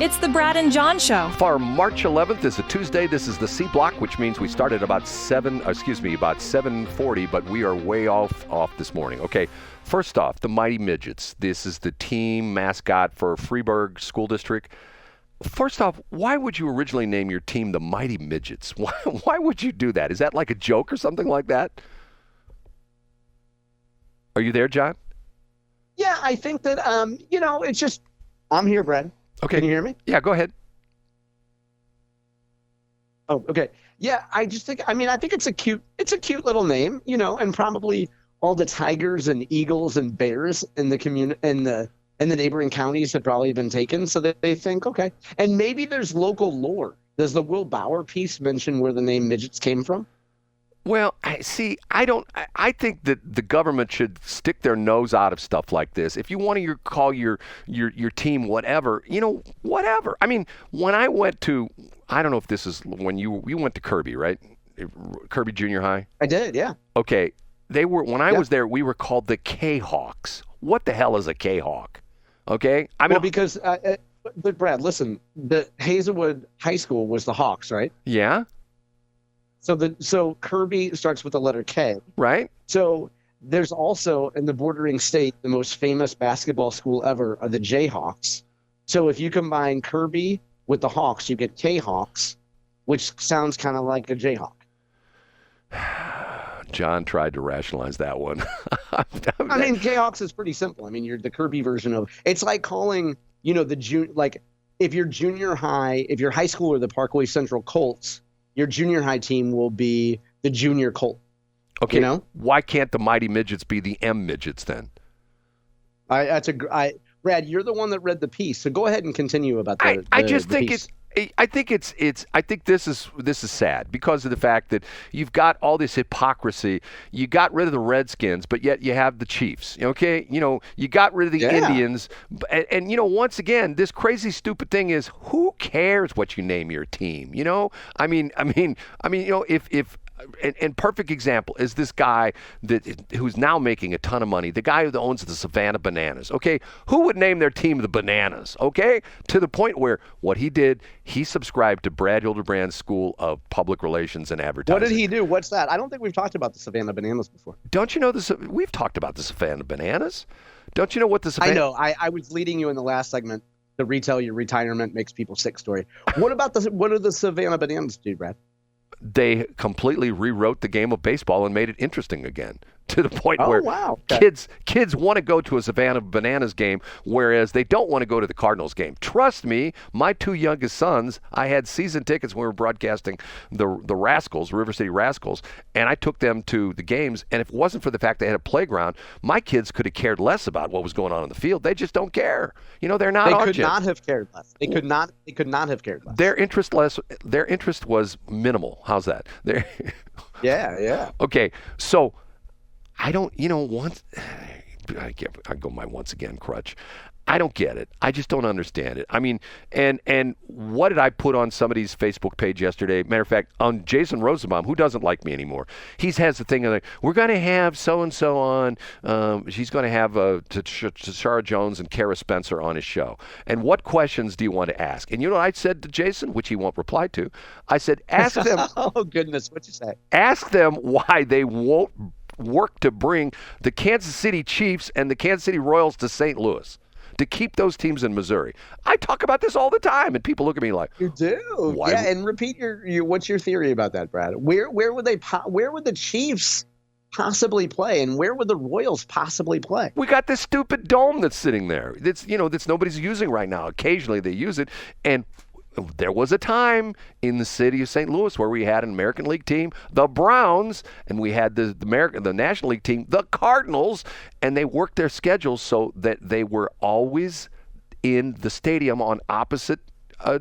It's the Brad and John Show. For March 11th is a Tuesday. This is the C block, which means we started about 7:40, but we are way off this morning. Okay, first off, the Mighty Midgets. This is the team mascot for Freeburg School District. First off, why would you originally name your team the Mighty Midgets? Why would you do that? Is that like a joke or something like that? Are you there, John? Yeah, I think that, it's just, I'm here, Brad. Okay. Can you hear me? Yeah, go ahead. Oh, okay. Yeah, I think it's a cute little name, and probably all the tigers and eagles and bears in the community and the neighboring counties have probably been taken, so that they think, okay. And maybe there's local lore. Does the Will Bauer piece mention where the name Midgets came from? Well, I think that the government should stick their nose out of stuff like this. If you want to call your team whatever, whatever. I mean, when I went to, I don't know if this is when you went to Kirby, right? Kirby Junior High? I did, yeah. Okay. When I was there, we were called the K-Hawks. What the hell is a K-Hawk? Okay? Because, but Brad, listen, the Hazelwood High School was the Hawks, right? Yeah. So Kirby starts with the letter K. Right. So there's also, in the bordering state, the most famous basketball school ever are the Jayhawks. So if you combine Kirby with the Hawks, you get K-Hawks, which sounds kind of like a Jayhawk. John tried to rationalize that one. I mean, K-Hawks is pretty simple. I mean, you're the Kirby version of, it's like calling, if you're junior high, if you're high school or the Parkway Central Colts, your junior high team will be the Junior Colt. Okay, why can't the Mighty Midgets be the M Midgets then? Brad, you're the one that read the piece, so go ahead and continue about the I just the think piece. I think this is sad because of the fact that you've got all this hypocrisy. You got rid of the Redskins, but yet you have the Chiefs. Okay, you got rid of the Indians, and once again, this crazy stupid thing is, who cares what you name your team? I mean, if and perfect example is this guy who's now making a ton of money, the guy who owns the Savannah Bananas. Okay, who would name their team the Bananas? Okay, to the point where what he did, he subscribed to Brad Hildebrand's School of Public Relations and Advertising. What did he do? What's that? I don't think we've talked about the Savannah Bananas before. Don't you know this? We've talked about the Savannah Bananas. Don't you know what the Savannah? I know. I was leading you in the last segment. The retail your retirement makes people sick story. What do the Savannah Bananas do, Brad? They completely rewrote the game of baseball and made it interesting again, to the point where Okay. kids want to go to a Savannah Bananas game, whereas they don't want to go to the Cardinals game. Trust me, my two youngest sons, I had season tickets when we were broadcasting the Rascals, River City Rascals, and I took them to the games, and if it wasn't for the fact they had a playground, my kids could have cared less about what was going on in the field. They just don't care. They're not They our could kids. not have cared less. They could not have cared less. Their interest was minimal. How's that? Yeah. Okay, so I don't, once I go my once again crutch. I don't get it. I just don't understand it. I mean, and what did I put on somebody's Facebook page yesterday? Matter of fact, on Jason Rosenbaum, who doesn't like me anymore, he has the thing like, we're going to have so-and-so on. She's going to have Tashara Jones and Kara Spencer on his show. And what questions do you want to ask? And you know what I said to Jason, which he won't reply to? I said, ask them. Oh, goodness. What'd you say? Ask them why they won't work to bring the Kansas City Chiefs and the Kansas City Royals to St. Louis, to keep those teams in Missouri. I talk about this all the time, and people look at me like, you do. Why? Yeah, and repeat your what's your theory about that, Brad? Where would the Chiefs possibly play, and where would the Royals possibly play? We got this stupid dome that's sitting there. That's nobody's using right now. Occasionally they use it, and there was a time in the city of St. Louis where we had an American League team, the Browns, and we had the National League team, the Cardinals, and they worked their schedules so that they were always in the stadium on opposite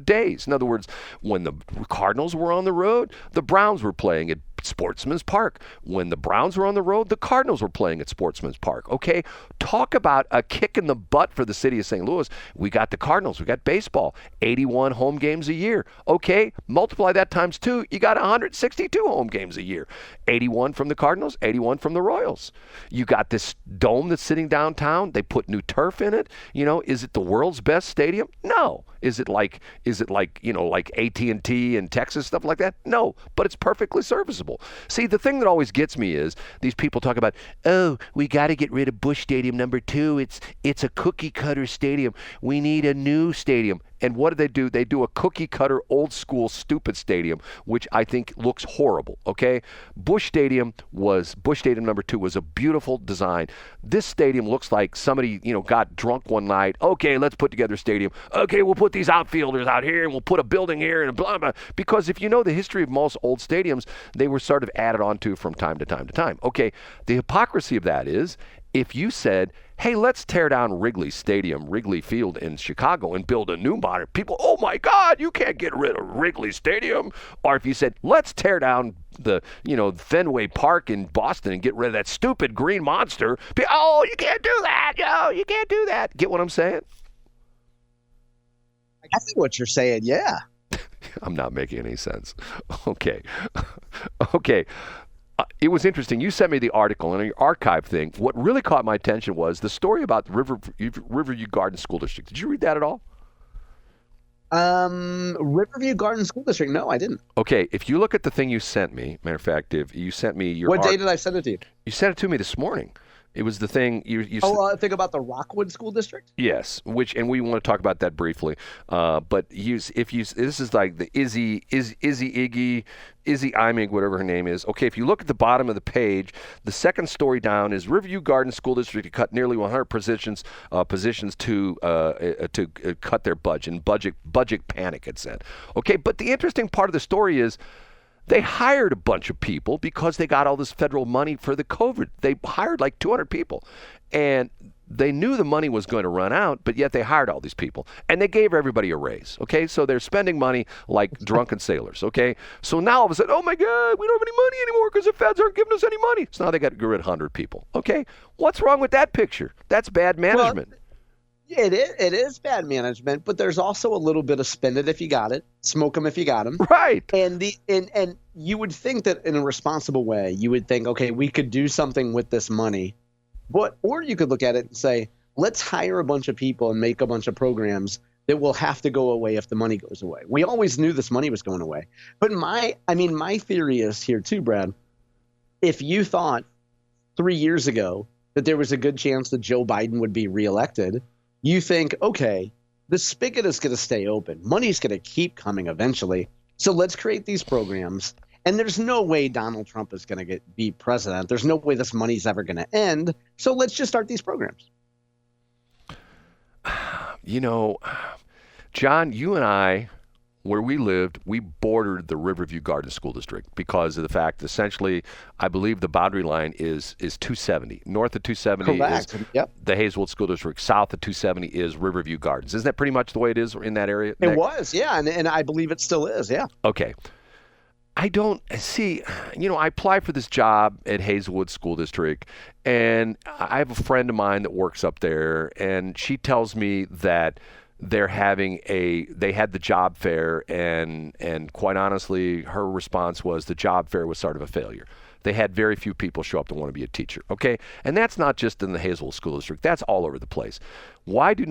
days. In other words, when the Cardinals were on the road, the Browns were playing at Sportsman's Park. When the Browns were on the road, the Cardinals were playing at Sportsman's Park. Okay, talk about a kick in the butt for the city of St. Louis. We got the Cardinals, we got baseball, 81 home games a year. Okay, multiply that times 2, you got 162 home games a year. 81 from the Cardinals, 81 from the Royals. You got this dome that's sitting downtown. They put new turf in it. Is it the world's best stadium? No. Is it like like AT&T in Texas, stuff like that? No, but it's perfectly serviceable. See, the thing that always gets me is these people talk about, oh, we got to get rid of Busch Stadium #2. It's a cookie cutter stadium. We need a new stadium. And what do? They do a cookie cutter, old school, stupid stadium, which I think looks horrible. Okay, Busch Stadium #2 was a beautiful design. This stadium looks like somebody got drunk one night. Okay, let's put together a stadium. Okay, we'll put these outfielders out here and we'll put a building here and blah blah. Because if you know the history of most old stadiums, they were sort of added onto from time to time to time. Okay, the hypocrisy of that is if you said, hey, let's tear down Wrigley Field in Chicago and build a new modern, people, oh my God, you can't get rid of Wrigley Stadium. Or if you said, let's tear down the, Fenway Park in Boston and get rid of that stupid green monster. Oh, you can't do that. No, you can't do that. Get what I'm saying? I think what you're saying, yeah. I'm not making any sense. Okay. Okay. It was interesting. You sent me the article and your archive thing. What really caught my attention was the story about the Riverview Gardens School District. Did you read that at all? Riverview Gardens School District. No, I didn't. Okay. If you look at the thing you sent me, matter of fact, if you sent me your What day did I send it to you? You sent it to me this morning. It was the thing you think about the Rockwood School District? Yes, and we want to talk about that briefly. But this is like the Izzy Imig, whatever her name is. Okay, if you look at the bottom of the page, the second story down is Riverview Gardens School District to cut nearly 100 positions to cut their budget panic, it said. Okay, but the interesting part of the story is they hired a bunch of people because they got all this federal money for the COVID. They hired like 200 people. And they knew the money was going to run out, but yet they hired all these people. And they gave everybody a raise, okay? So they're spending money like drunken sailors, okay? So now all of a sudden, oh my God, we don't have any money anymore because the feds aren't giving us any money. So now they got to get rid of 100 people, okay? What's wrong with that picture? That's bad management. Well, it is bad management, but there's also a little bit of spend it if you got it, smoke them if you got them. Right. And you would think that in a responsible way, you would think, okay, we could do something with this money, or you could look at it and say, let's hire a bunch of people and make a bunch of programs that will have to go away if the money goes away. We always knew this money was going away. But my theory is here too, Brad. If you thought 3 years ago that there was a good chance that Joe Biden would be reelected, you think, okay, the spigot is going to stay open. Money's going to keep coming eventually. So let's create these programs. And there's no way Donald Trump is going to be president. There's no way this money's ever going to end. So let's just start these programs. John, you and I, where we lived, we bordered the Riverview Gardens School District because of the fact that essentially, I believe the boundary line is 270. North of 270 Correct. is Yep. the Hazelwood School District. South of 270 is Riverview Gardens. Isn't that pretty much the way it is in that area? It was, yeah. And I believe it still is, yeah. Okay. I don't see, I applied for this job at Hazelwood School District, and I have a friend of mine that works up there, and she tells me that they had the job fair, and quite honestly, her response was the job fair was sort of a failure. They had very few people show up to want to be a teacher, okay? And that's not just in the Hazelwood School District. That's all over the place. Why do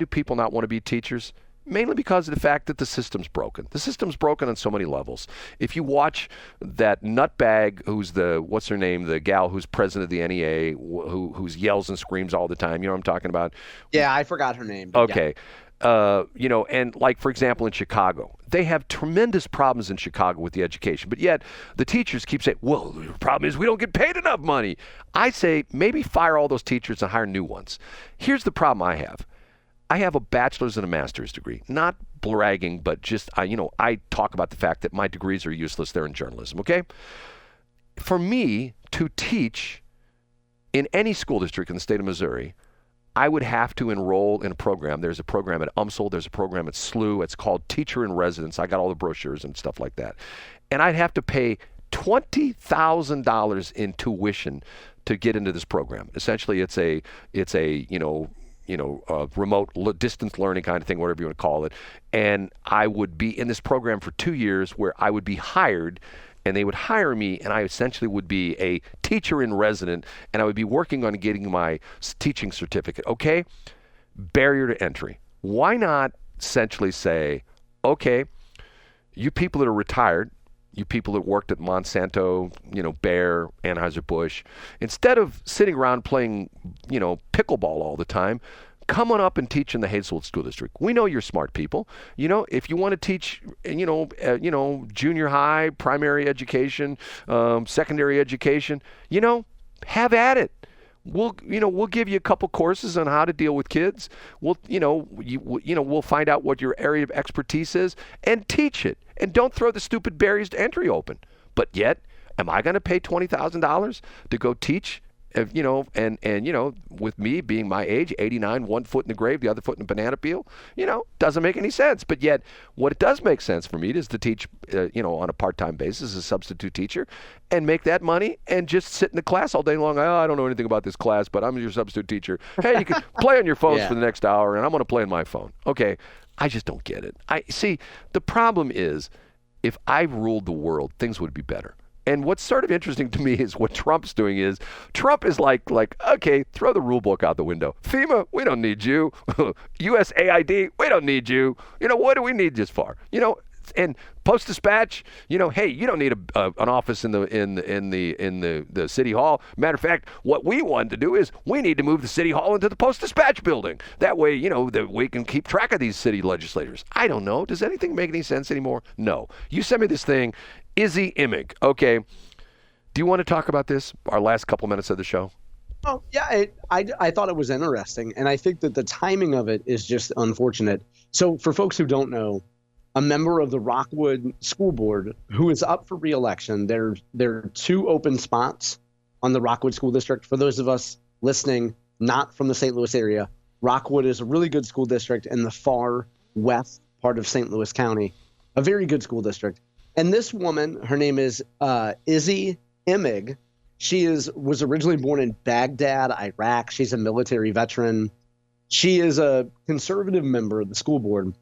people not want to be teachers? Mainly because of the fact that the system's broken. The system's broken on so many levels. If you watch that nutbag, who's what's her name, the gal who's president of the NEA, who yells and screams all the time, you know what I'm talking about? Yeah, I forgot her name. Okay. Yeah. And like, for example, in Chicago, they have tremendous problems in Chicago with the education, but yet the teachers keep saying, well, the problem is we don't get paid enough money. I say maybe fire all those teachers and hire new ones. Here's the problem I have. I have a bachelor's and a master's degree. Not bragging, but just, I talk about the fact that my degrees are useless. They're in journalism, okay? For me to teach in any school district in the state of Missouri, I would have to enroll in a program. There's a program at UMSL. There's a program at SLU. It's called Teacher in Residence. I got all the brochures and stuff like that. And I'd have to pay $20,000 in tuition to get into this program. Essentially, it's a remote distance learning kind of thing, whatever you want to call it. And I would be in this program for 2 years where I would be hired, and they would hire me, and I essentially would be a teacher in resident, and I would be working on getting my teaching certificate. Okay? Barrier to entry. Why not essentially say, okay, you people that are retired, you people that worked at Monsanto, Bayer, Anheuser-Busch, instead of sitting around playing, pickleball all the time, come on up and teach in the Hazelwood School District. We know you're smart people. If you want to teach, junior high, primary education, secondary education, have at it. We'll give you a couple courses on how to deal with kids. We'll find out what your area of expertise is and teach it. And don't throw the stupid barriers to entry open. But yet, am I going to pay $20,000 to go teach? With me being my age, 89, one foot in the grave, the other foot in a banana peel, doesn't make any sense. But yet, what it does make sense for me is to teach, on a part-time basis as a substitute teacher and make that money and just sit in the class all day long. Oh, I don't know anything about this class, but I'm your substitute teacher. Hey, you can play on your phones for the next hour, and I'm going to play on my phone. Okay, I just don't get it. See, the problem is, if I ruled the world, things would be better. And what's sort of interesting to me is what Trump's doing is, Trump is like, okay, throw the rule book out the window. FEMA, we don't need you. USAID, we don't need you. What do we need this for? And Post-Dispatch, hey, you don't need an office in the city hall. Matter of fact, what we wanted to do is we need to move the city hall into the Post-Dispatch building. That way, that we can keep track of these city legislators. I don't know. Does anything make any sense anymore? No. You sent me this thing, Izzy Imig. Okay. Do you want to talk about this? Our last couple minutes of the show. Oh yeah, I thought it was interesting, and I think that the timing of it is just unfortunate. So for folks who don't know, a member of the Rockwood School Board who is up for re-election. There are 2 open spots on the Rockwood School District. For those of us listening, not from the St. Louis area, Rockwood is a really good school district in the far west part of St. Louis County, a very good school district. And this woman, her name is Izzy Imig. She was originally born in Baghdad, Iraq. She's a military veteran. She is a conservative member of the school board.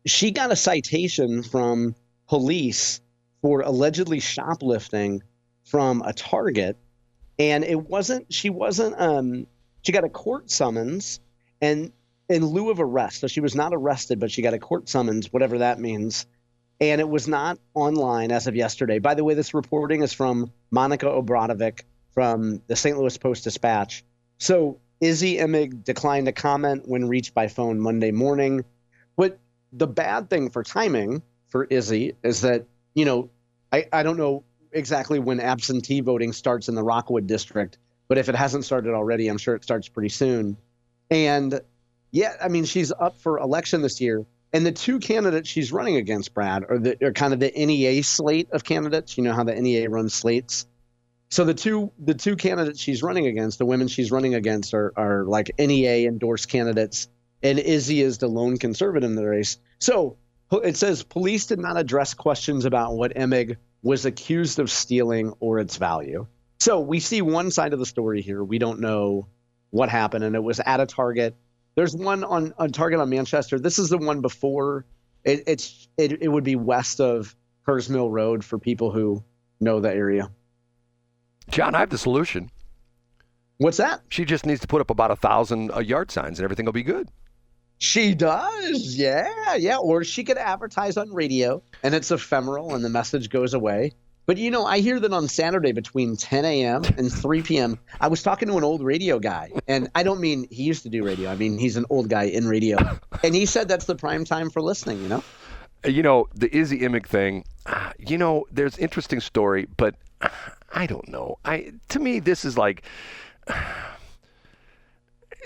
She got a citation from police for allegedly shoplifting from a Target, and she got a court summons and in lieu of arrest. So she was not arrested, but she got a court summons, whatever that means. And it was not online as of yesterday. By the way, this reporting is from Monica Obradovic from the St. Louis Post-Dispatch. So Izzy Imig declined to comment when reached by phone Monday morning. But the bad thing for timing for Izzy is that, I don't know exactly when absentee voting starts in the Rockwood district, but if it hasn't started already, I'm sure it starts pretty soon. And yeah, I mean, she's up for election this year. And the 2 candidates she's running against, Brad, are kind of the NEA slate of candidates. You know how the NEA runs slates. So the two candidates she's running against, the women she's running against, are like NEA endorsed candidates. And Izzy is the lone conservative in the race. So it says police did not address questions about what Imig was accused of stealing or its value. So we see one side of the story here. We don't know what happened, and it was at a Target. There's one on Target on Manchester. This is the one before. It would be west of Hers Mill Road for people who know the area. John, I have the solution. What's that? She just needs to put up about 1,000 yard signs, and everything will be good. She does, yeah. Or she could advertise on radio, and it's ephemeral, and the message goes away. But, I hear that on Saturday between 10 a.m. and 3 p.m., I was talking to an old radio guy, and I don't mean he used to do radio. I mean, he's an old guy in radio. And he said that's the prime time for listening, The Izzy Imig thing, there's interesting story, but I don't know. To me, this is like,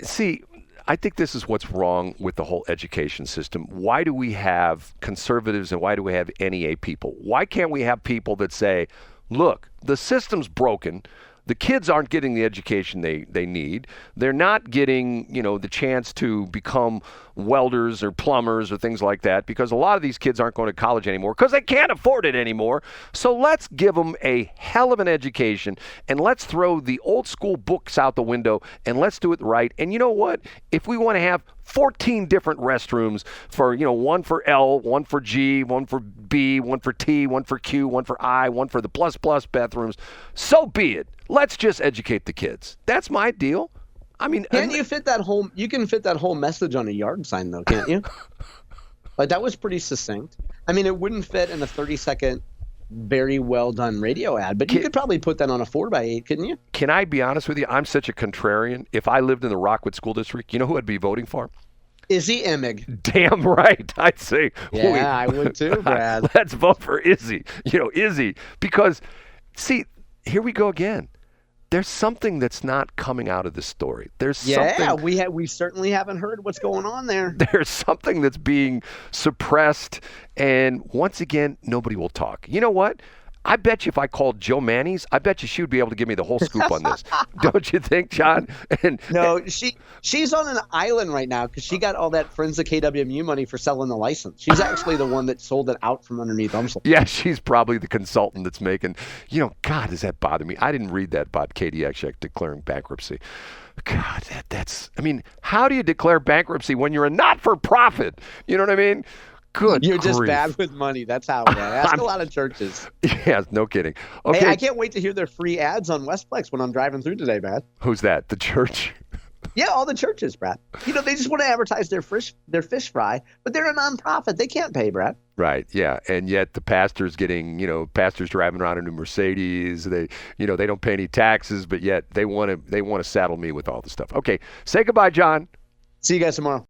see, I think this is what's wrong with the whole education system. Why do we have conservatives and why do we have NEA people? Why can't we have people that say, look, the system's broken. The kids aren't getting the education they need. They're not getting, the chance to become welders or plumbers or things like that, because a lot of these kids aren't going to college anymore because they can't afford it anymore. So let's give them a hell of an education, and let's throw the old school books out the window, and let's do it right. And you know what? If we want to have 14 different restrooms for, one for L, one for G, one for B, one for T, one for Q, one for I, one for the plus bathrooms, so be it. Let's just educate the kids. That's my deal. I mean, you can fit that whole message on a yard sign though, can't you? Like, that was pretty succinct. I mean, it wouldn't fit in a 30-second, very well done radio ad, but you could probably put that on a 4x8, couldn't you? Can I be honest with you? I'm such a contrarian. If I lived in the Rockwood School District, you know who I'd be voting for? Izzy Imig. Damn right. I'd say, yeah, I would too, Brad. Let's vote for Izzy. Izzy, because, see, here we go again. There's something that's not coming out of this story. We certainly haven't heard what's going on there. There's something that's being suppressed, and once again, nobody will talk. You know what? I bet you if I called Joe Mannies, I bet you she would be able to give me the whole scoop on this. Don't you think, John? No, she's on an island right now because she got all that Forensic KWMU money for selling the license. She's actually the one that sold it out from underneath Umsel. Yeah, she's probably the consultant that's making, God, does that bother me? I didn't read that about Katie Ekshak declaring bankruptcy. God, how do you declare bankruptcy when you're a not-for-profit? You know what I mean? Good You're grief. just bad with money. That's how, man. Ask a lot of churches. Yeah, no kidding. Okay. Hey, I can't wait to hear their free ads on Westplex when I'm driving through today, Brad. Who's that? The church? Yeah, all the churches, Brad. They just want to advertise their fish fry, but they're a nonprofit. They can't pay, Brad. Right. Yeah. And yet the pastor's getting, pastors driving around in a Mercedes. They don't pay any taxes, but yet they want to saddle me with all the stuff. Okay. Say goodbye, John. See you guys tomorrow.